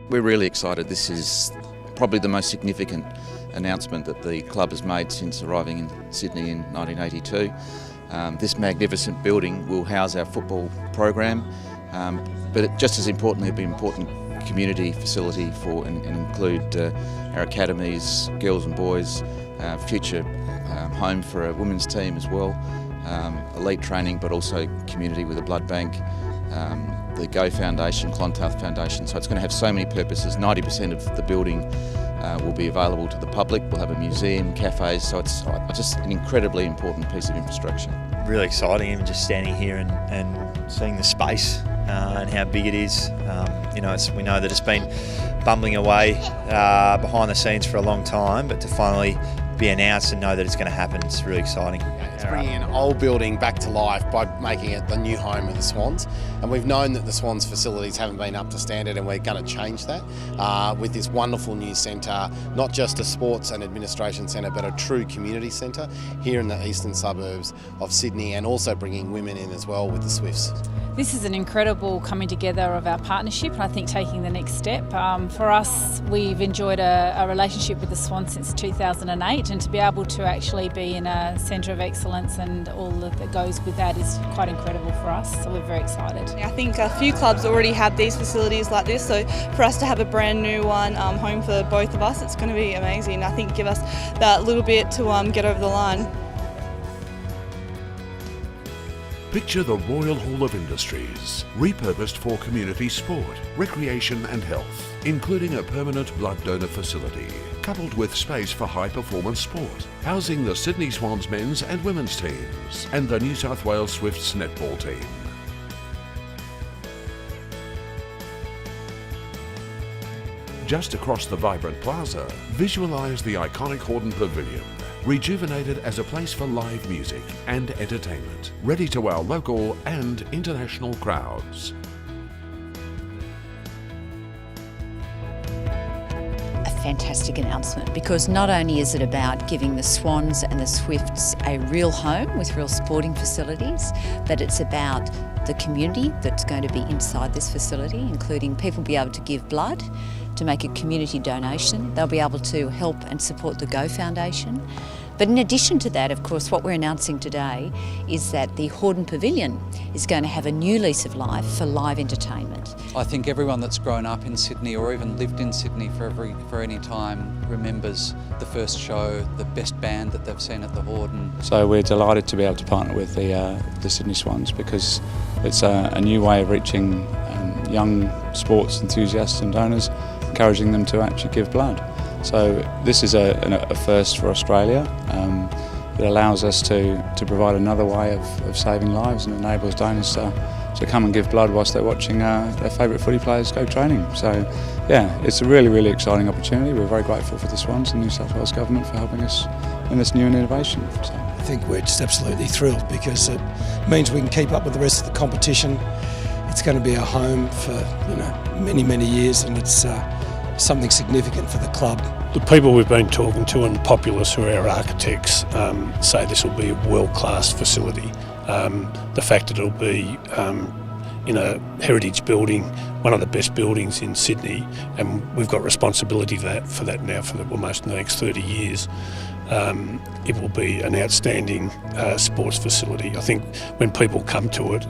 We're really excited. This is probably the most significant announcement that the club has made since arriving in Sydney in 1982. This magnificent building will house our football program, but just as importantly, it'll be an important community facility and include our academies, girls and boys, future home for a women's team as well, elite training, but also community with a blood bank, the Go Foundation, Clontarf Foundation. So it's going to have so many purposes. 90% of the building will be available to the public. We'll have a museum, cafes, so it's just an incredibly important piece of infrastructure. Really exciting, even just standing here and seeing the space and how big it is. We know that it's been bumbling away behind the scenes for a long time, but to finally be announced and know that it's going to happen, it's really exciting. It's bringing an old building back to life by making it the new home of the Swans, and we've known that the Swans facilities haven't been up to standard, and we're going to change that with this wonderful new centre, not just a sports and administration centre but a true community centre here in the eastern suburbs of Sydney, and also bringing women in as well with the Swifts. This is an incredible coming together of our partnership, and I think taking the next step. For us, we've enjoyed a relationship with the Swans since 2008, and to be able to actually be in a centre of excellence and all that goes with that is quite incredible for us, so we're very excited. I think a few clubs already have these facilities like this, so for us to have a brand new one home for both of us, it's going to be amazing. I think give us that little bit to get over the line. Picture the Royal Hall of Industries, repurposed for community sport, recreation and health, including a permanent blood donor facility, coupled with space for high-performance sport, housing the Sydney Swans men's and women's teams, and the New South Wales Swifts netball team. Just across the vibrant plaza, visualise the iconic Hordern Pavilion, rejuvenated as a place for live music and entertainment, ready to wow local and international crowds. A fantastic announcement, because not only is it about giving the Swans and the Swifts a real home with real sporting facilities, but it's about the community that's going to be inside this facility, including people be able to give blood, to make a community donation. They'll be able to help and support the Go Foundation. But in addition to that, of course, what we're announcing today is that the Hordern Pavilion is going to have a new lease of life for live entertainment. I think everyone that's grown up in Sydney or even lived in Sydney for any time remembers the first show, the best band that they've seen at the Hordern. So we're delighted to be able to partner with the Sydney Swans, because it's a new way of reaching young sports enthusiasts and donors, encouraging them to actually give blood. So this is a first for Australia. It allows us to provide another way of saving lives, and enables donors to come and give blood whilst they're watching their favourite footy players go training. So yeah, it's a really, really exciting opportunity. We're very grateful for the Swans and New South Wales Government for helping us in this new innovation. So I think we're just absolutely thrilled, because it means we can keep up with the rest of the competition. It's going to be a home for many, many years, and it's something significant for the club. The people we've been talking to, and Populous, who are our architects, say this will be a world-class facility. The fact that it'll be in a heritage building, one of the best buildings in Sydney, and we've got responsibility for that now for almost the next 30 years. It will be an outstanding sports facility. I think when people come to it,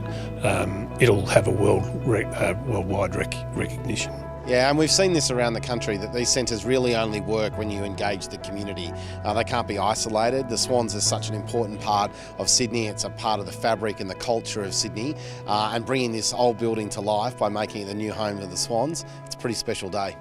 it'll have a worldwide recognition. Yeah, and we've seen this around the country, that these centres really only work when you engage the community. They can't be isolated. The Swans is such an important part of Sydney. It's a part of the fabric and the culture of Sydney. And bringing this old building to life by making it the new home of the Swans, it's a pretty special day.